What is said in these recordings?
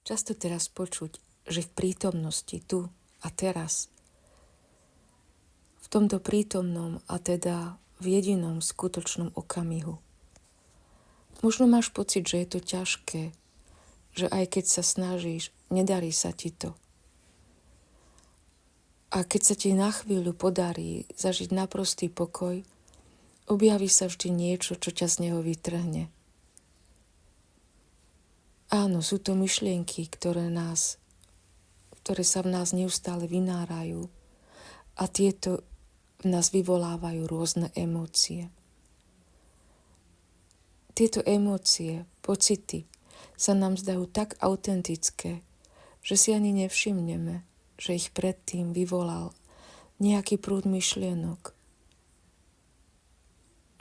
Často teraz počuť, že v prítomnosti tu a teraz, v tomto prítomnom a teda v jedinom skutočnom okamihu. Možno máš pocit, že je to ťažké, že aj keď sa snažíš, nedarí sa ti to. A keď sa ti na chvíľu podarí zažiť naprostý pokoj, objaví sa vždy niečo, čo ťa z neho vytrhne. Áno, sú to myšlienky, ktoré sa v nás neustále vynárajú a tieto v nás vyvolávajú rôzne emócie. Tieto emócie, pocity sa nám zdajú tak autentické, že si ani nevšimneme, že ich predtým vyvolal nejaký prúd myšlienok.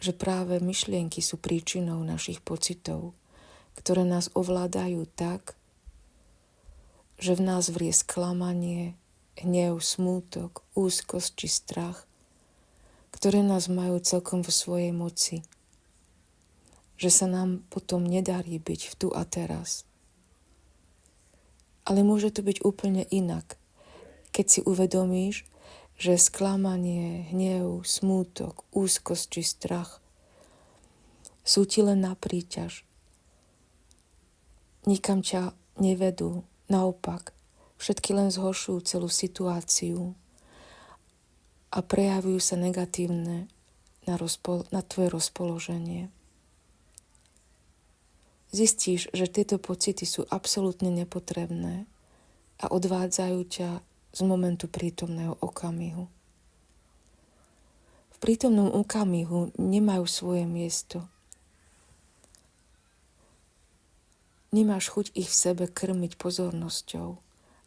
Že práve myšlienky sú príčinou našich pocitov, ktoré nás ovládajú tak, že v nás vrie sklamanie, hnev, smútok, úzkosť či strach, ktoré nás majú celkom vo svojej moci. Že sa nám potom nedarí byť v tu a teraz. Ale môže to byť úplne inak, keď si uvedomíš, že sklamanie, hnev, smútok, úzkosť či strach sú ti len na príťaž. Nikam ťa nevedú, naopak, všetky len zhoršujú celú situáciu a prejavujú sa negatívne na tvoje rozpoloženie. Zistíš, že tieto pocity sú absolútne nepotrebné a odvádzajú ťa z momentu prítomného okamihu. V prítomnom okamihu nemajú svoje miesto. Nemáš chuť ich v sebe krmiť pozornosťou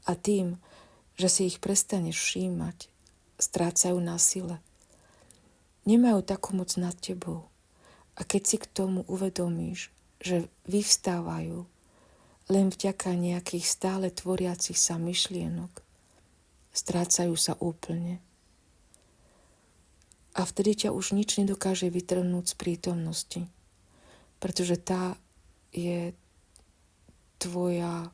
a tým, že si ich prestaneš všímať, strácajú na sile. Nemajú takú moc nad tebou a keď si k tomu uvedomíš, že vyvstávajú len vďaka nejakých stále tvoriacich sa myšlienok, strácajú sa úplne. A vtedy ťa už nič nedokáže vytrhnúť z prítomnosti, pretože tá je tvoja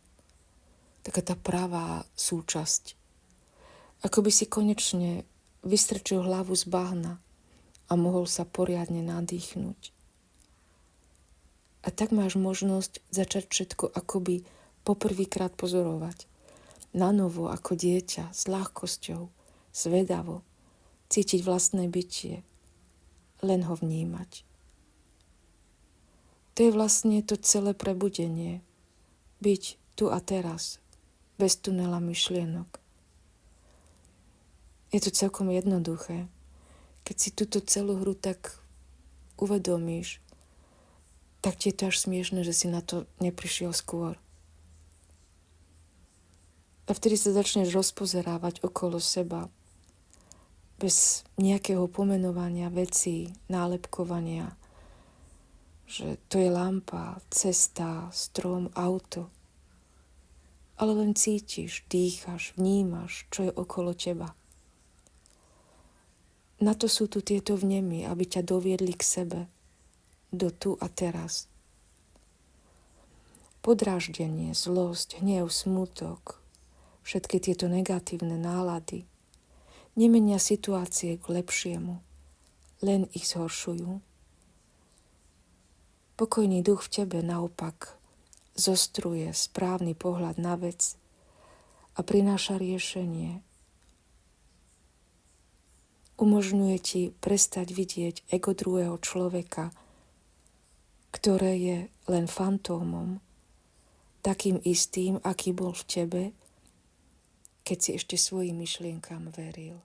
taká tá pravá súčasť. Ako by si konečne vystrčil hlavu z bahna a mohol sa poriadne nadýchnuť. A tak máš možnosť začať všetko akoby poprvýkrát pozorovať. Nanovo ako dieťa, s ľahkosťou, zvedavo, cítiť vlastné bytie, len ho vnímať. To je vlastne to celé prebudenie. Byť tu a teraz, bez tunela myšlienok. Je to celkom jednoduché. Keď si túto celú hru tak uvedomíš, tak ti je to až smiešne, že si na to neprišiel skôr. A vtedy sa začneš rozpozerávať okolo seba, bez nejakého pomenovania vecí, nálepkovania, že to je lampa, cesta, strom, auto. Ale len cítiš, dýchaš, vnímaš, čo je okolo teba. Na to sú tu tieto vnemy, aby ťa doviedli k sebe, do tu a teraz. Podráždenie, zlosť, hnev, smútok, všetky tieto negatívne nálady nemenia situácie k lepšiemu, len ich zhoršujú. Pokojný duch v tebe naopak zostruje správny pohľad na vec a prináša riešenie. Umožňuje ti prestať vidieť ego druhého človeka, ktoré je len fantómom, takým istým, aký bol v tebe, keď si ešte svojim myšlienkam veril.